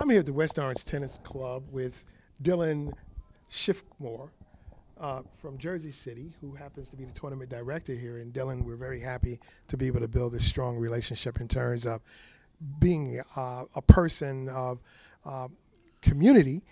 I'm here at the West Orange Tennis Club with Dylan Schiffmore from Jersey City, who happens to be the tournament director here. And Dylan, we're very happy to be able to build this strong relationship in terms of being a person of community,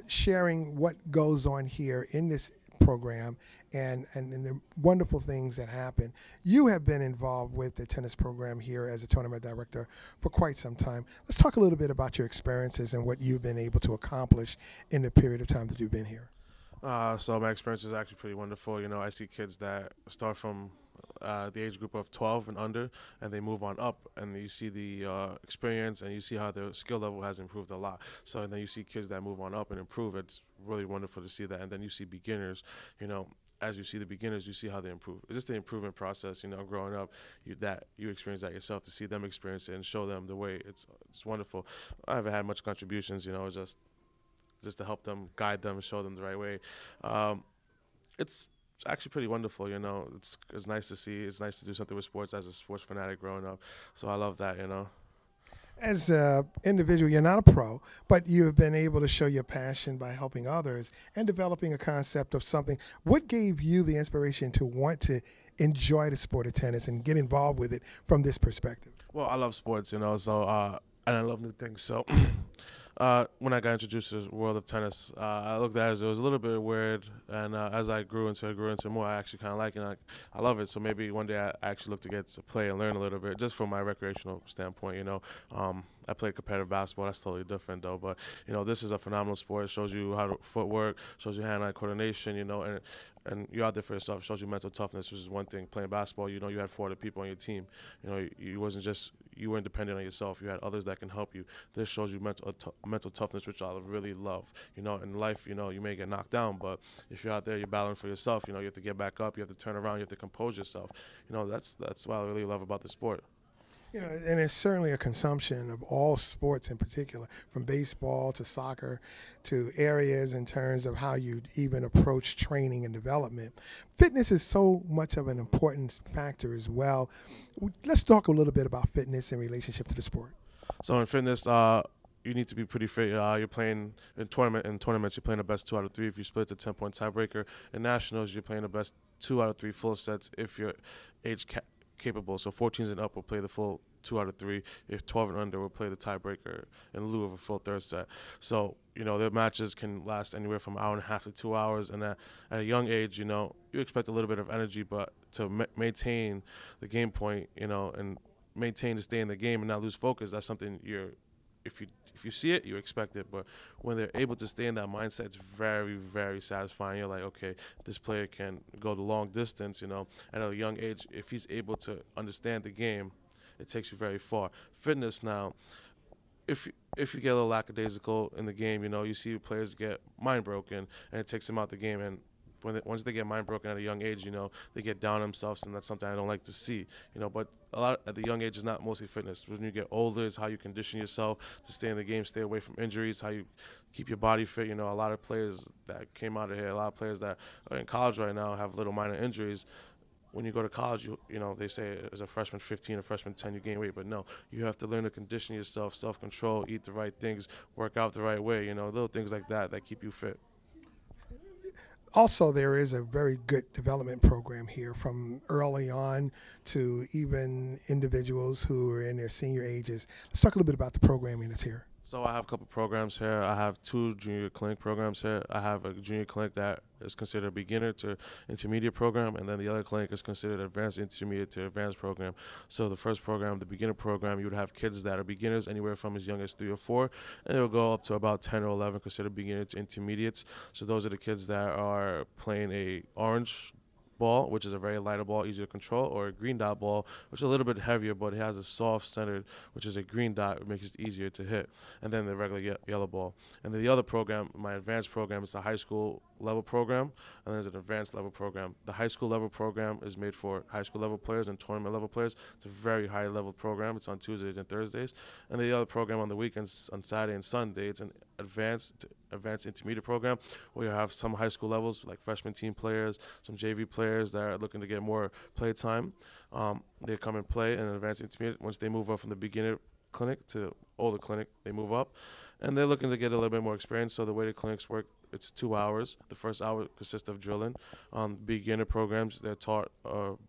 sharing what goes on here in this program and the wonderful things that happen. You have been involved with the tennis program here as a tournament director for quite some time. Let's talk a little bit about your experiences and what you've been able to accomplish in the period of time that you've been here. So my experience is actually pretty wonderful. You know, I see kids that start from the age group of 12 and under, and they move on up, and you see the experience, and you see how their skill level has improved a lot. So and then you see kids that move on up and improve. It's really wonderful to see that. And then you see beginners, you know, as you see the beginners, you see how they improve. It's just the improvement process, you know, growing up, you experience that yourself, to see them experience it and show them the way. It's wonderful. I haven't had much contributions, you know, just to help them, guide them, show them the right way. It's actually pretty wonderful, you know. It's nice to see. It's nice to do something with sports as a sports fanatic growing up. So I love that, you know. As an individual, you're not a pro, but you have been able to show your passion by helping others and developing a concept of something. What gave you the inspiration to want to enjoy the sport of tennis and get involved with it from this perspective? Well, I love sports, you know, so and I love new things. So when I got introduced to the world of tennis, I looked at it as it was a little bit weird, and as I grew into it more, I actually kind of like it. And I love it. So maybe one day I actually look to get to play and learn a little bit, just from my recreational standpoint. You know, I played competitive basketball. That's totally different though. But you know, this is a phenomenal sport. It shows you how to footwork, shows you hand-eye coordination. You know, and you're out there for yourself. It shows you mental toughness, which is one thing. Playing basketball, you know, you had 4 other people on your team. You know, you weren't dependent on yourself. You had others that can help you. This shows you mental toughness, which I really love. You know, in life, you know, you may get knocked down, but if you're out there, you're battling for yourself. You know, you have to get back up. You have to turn around. You have to compose yourself. You know, that's what I really love about the sport. You know, and it's certainly a consumption of all sports in particular, from baseball to soccer to areas in terms of how you even approach training and development. Fitness is so much of an important factor as well. Let's talk a little bit about fitness in relationship to the sport. So in fitness, you need to be pretty fit. You're playing in tournaments, you're playing the best 2 out of 3. If you split, it's a 10-point tiebreaker. In nationals, you're playing the best 2 out of 3 full sets if you're age capable. So 14s and up will play the full 2 out of 3. If 12 and under, will play the tiebreaker in lieu of a full third set. So, you know, their matches can last anywhere from an hour and a half to 2 hours. And at a young age, you know, you expect a little bit of energy, but to maintain the game point, you know, and maintain to stay in the game and not lose focus, that's something if you see it, you expect it. But when they're able to stay in that mindset, it's very, very satisfying. You're like, okay, this player can go the long distance, you know. At a young age, if he's able to understand the game, it takes you very far. Fitness now, if you get a little lackadaisical in the game, you know, you see players get mind broken, and it takes them out the game. And once they get mind broken at a young age, you know, they get down on themselves, and that's something I don't like to see, you know. But a lot at the young age is not mostly fitness. When you get older, it's how you condition yourself to stay in the game, stay away from injuries, how you keep your body fit. You know, a lot of players that came out of here, a lot of players that are in college right now have little minor injuries. When you go to college, you know, they say as a freshman 15, a freshman 10, you gain weight. But no, you have to learn to condition yourself, self-control, eat the right things, work out the right way, you know, little things like that keep you fit. Also, there is a very good development program here from early on to even individuals who are in their senior ages. Let's talk a little bit about the programming that's here. So I have a couple programs here. I have 2 junior clinic programs here. I have a junior clinic that is considered a beginner to intermediate program, and then the other clinic is considered advanced intermediate to advanced program. So the first program, the beginner program, you would have kids that are beginners anywhere from as young as 3 or 4, and it will go up to about 10 or 11 considered beginner to intermediates. So those are the kids that are playing a orange ball, which is a very lighter ball, easier to control, or a green dot ball, which is a little bit heavier, but it has a soft centered, which is a green dot, which makes it easier to hit, and then the regular yellow ball. And then the other program, my advanced program, is a high school level program, and there's an advanced level program. The high school level program is made for high school level players and tournament level players. It's a very high level program. It's on Tuesdays and Thursdays. And the other program on the weekends, on Saturday and Sunday, it's an advanced intermediate program where you have some high school levels like freshman team players, some JV players that are looking to get more play time. They come and play in an advanced intermediate. Once they move up from the beginner clinic to older clinic. They move up, and they're looking to get a little bit more experience. So the way the clinics work, it's 2 hours. The first hour consists of drilling. Beginner programs, they're taught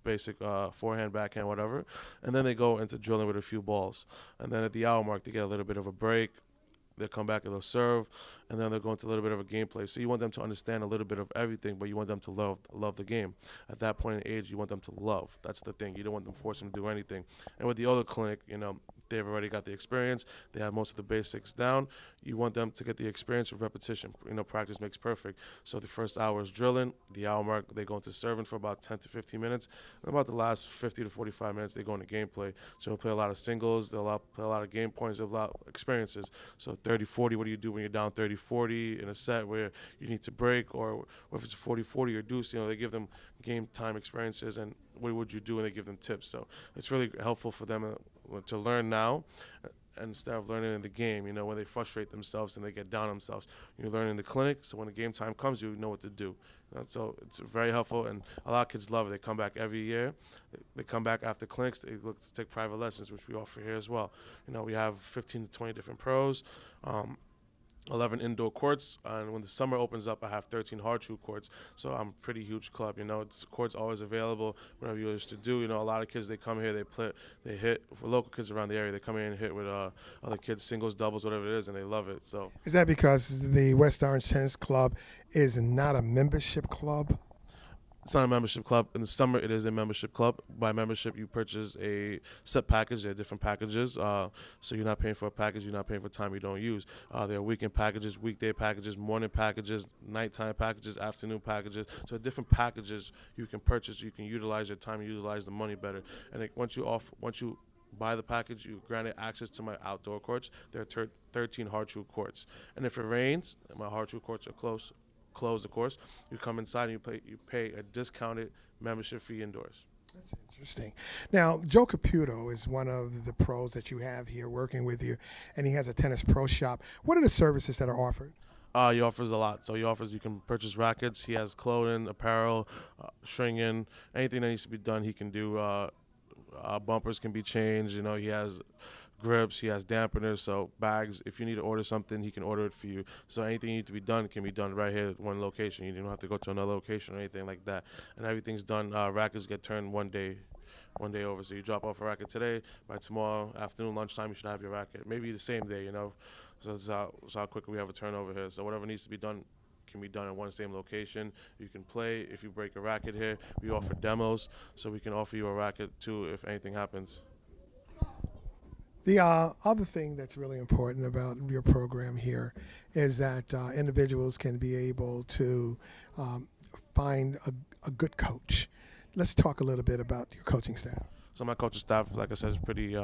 basic forehand, backhand, whatever. And then they go into drilling with a few balls. And then at the hour mark, they get a little bit of a break. They'll come back and they'll serve, and then they'll go into a little bit of a gameplay. So you want them to understand a little bit of everything, but you want them to love the game. At that point in age, you want them to love. That's the thing. You don't want them to force them to do anything. And with the older clinic, they've already got the experience. They have most of the basics down. You want them to get the experience of repetition. Practice makes perfect. So the first hour is drilling. The hour mark, they go into serving for about 10 to 15 minutes. And about the last 50 to 45 minutes, they go into gameplay. So they'll play a lot of singles. They'll play a lot of game points. They'll have a lot of experiences. So 30-40, what do you do when you're down 30-40 in a set where you need to break, or if it's 40-40 or deuce, they give them game time experiences, and what would you do, and they give them tips. So it's really helpful for them to learn now, and instead of learning in the game, when they frustrate themselves and they get down themselves, you learn in the clinic, so when the game time comes, you know what to do. So it's very helpful, and a lot of kids love it. They come back every year. They come back after clinics. They look to take private lessons, which we offer here as well. We have 15 to 20 different pros. 11 indoor courts, and when the summer opens up, I have 13 hard shoe courts. So I'm a pretty huge club. It's courts always available, whatever you wish to do. A lot of kids, they come here, they play, they hit. For local kids around the area, they come here and hit with other kids, singles, doubles, whatever it is, and they love it. So is that because the West Orange Tennis Club is not a membership club? It's not a membership club. In the summer, it is a membership club. By membership, you purchase a set package. There are different packages. So you're not paying for a package. You're not paying for time you don't use. There are weekend packages, weekday packages, morning packages, nighttime packages, afternoon packages. So different packages you can purchase. You can utilize your time and utilize the money better. And once you buy the package, you granted access to my outdoor courts. There are 13 hard shoe courts. And if it rains, my hard shoe courts are closed, of course, you come inside and you pay a discounted membership fee indoors. That's interesting. Now, Joe Caputo is one of the pros that you have here working with you, and he has a tennis pro shop. What are the services that are offered? He offers a lot. So you can purchase rackets. He has clothing, apparel, stringing, anything that needs to be done, he can do. Bumpers can be changed. He has grips, he has dampeners, so bags. If you need to order something, he can order it for you. So anything you need to be done can be done right here at one location. You don't have to go to another location or anything like that. And everything's done. Rackets get turned one day over. So you drop off a racket today, by tomorrow afternoon, lunchtime, you should have your racket. Maybe the same day, So that's how quickly we have a turnover here. So whatever needs to be done can be done in one same location. You can play. If you break a racket here, we offer demos, so we can offer you a racket too if anything happens. The other thing that's really important about your program here is that individuals can be able to find a good coach. Let's talk a little bit about your coaching staff. So my coaching staff, like I said, is pretty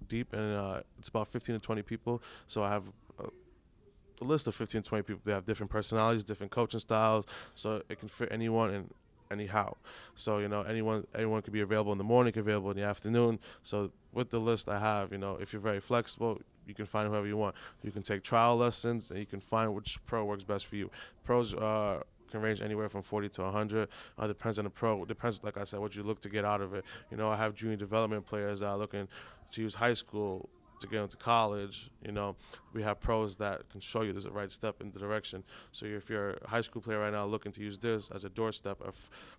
deep, and it's about 15 to 20 people. So I have a list of 15 to 20 people. They have different personalities, different coaching styles, so it can fit anyone and anyhow. So anyone could be available in the morning, could be available in the afternoon. So with the list I have, if you're very flexible, you can find whoever you want. You can take trial lessons, and you can find which pro works best for you. Pros can range anywhere from 40 to 100. Depends on the pro. Depends, like I said, what you look to get out of it. I have junior development players that are looking to use high school to get into college. We have pros that can show you there's a right step in the direction. So if you're a high school player right now looking to use this as a doorstep,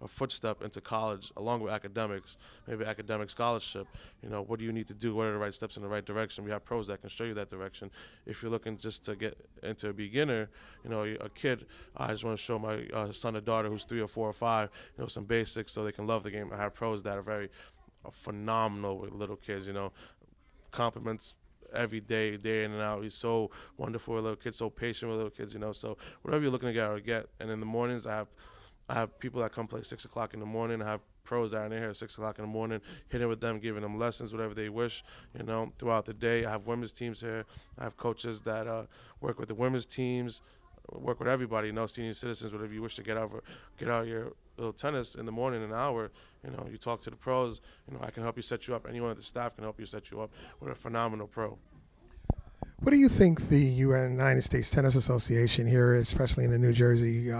a footstep into college, along with academics, maybe academic scholarship, what do you need to do? What are the right steps in the right direction? We have pros that can show you that direction. If you're looking just to get into a beginner, a kid, I just want to show my son or daughter who's 3 or 4 or 5, some basics so they can love the game. I have pros that are very phenomenal with little kids, compliments every day, day in and out. He's so wonderful with little kids, so patient with little kids, so whatever you're looking to get, I'll get. And in the mornings, I have people that come play 6 o'clock in the morning. I have pros that are in here at 6 o'clock in the morning, hitting with them, giving them lessons, whatever they wish, throughout the day. I have women's teams here. I have coaches that work with the women's teams, work with everybody, senior citizens, whatever you wish to get out your little tennis in the morning, an hour. You talk to the pros. I can help you set you up. Anyone at the staff can help you set you up with a phenomenal pro. What do you think the United States Tennis Association here, especially in the New Jersey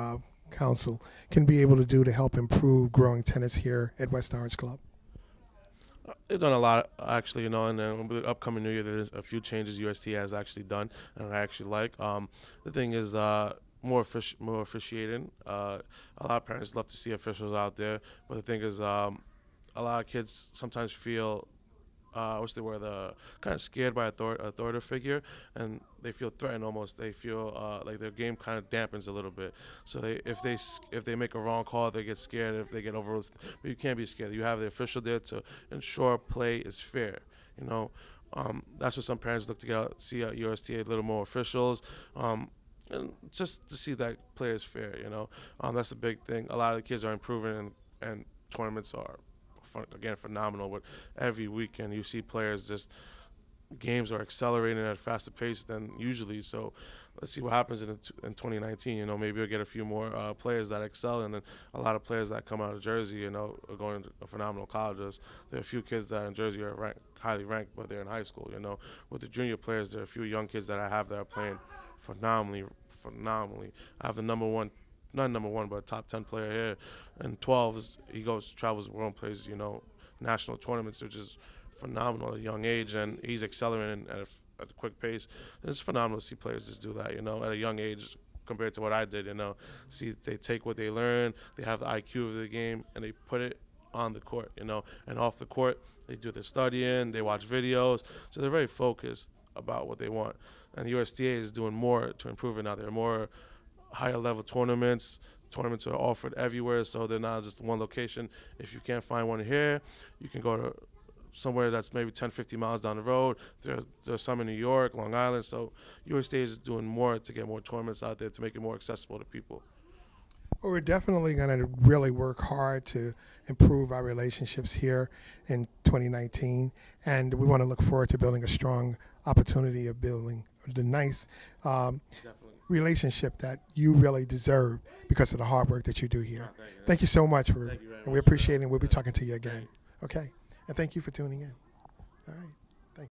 Council, can be able to do to help improve growing tennis here at West Orange Club? They've done a lot, actually, and then with the upcoming new year, there's a few changes USTA has actually done, and I actually like. The thing is, more officiating. A lot of parents love to see officials out there, but the thing is, a lot of kids sometimes feel what's the word, kind of scared by authoritative figure, and they feel threatened almost. They feel like their game kind of dampens a little bit. So if they make a wrong call, they get scared. If they get overruled, but you can't be scared. You have the official there to ensure play is fair. You know, that's what some parents look to see at USTA, a little more officials. And just to see that play is fair, that's a big thing. A lot of the kids are improving, and tournaments are again phenomenal. But every weekend you see players games are accelerating at a faster pace than usually. So let's see what happens in 2019. Maybe we'll get a few more players that excel, and then a lot of players that come out of Jersey, are going to phenomenal colleges. There are a few kids that in Jersey are highly ranked, but they're in high school. With the junior players, there are a few young kids that I have that are playing phenomenally. I have the not number one, but top 10 player here. And 12 he travels the world and plays, national tournaments, which is phenomenal at a young age, and he's accelerating at a quick pace. And it's phenomenal to see players just do that, at a young age compared to what I did, See, they take what they learn, they have the IQ of the game, and they put it on the court, and off the court, they do their studying, they watch videos, so they're very focused about what they want. And USDA is doing more to improve it now. There are more higher level tournaments. Tournaments are offered everywhere, so they're not just one location. If you can't find one here, you can go to somewhere that's maybe 10, 50 miles down the road. There's some in New York, Long Island. So USDA is doing more to get more tournaments out there to make it more accessible to people. Well, we're definitely going to really work hard to improve our relationships here in 2019, and we want to look forward to building a strong opportunity of building the nice relationship that you really deserve because of the hard work that you do here. Thank you so much, and we appreciate it, and we'll be talking to you again. Okay, and thank you for tuning in. All right.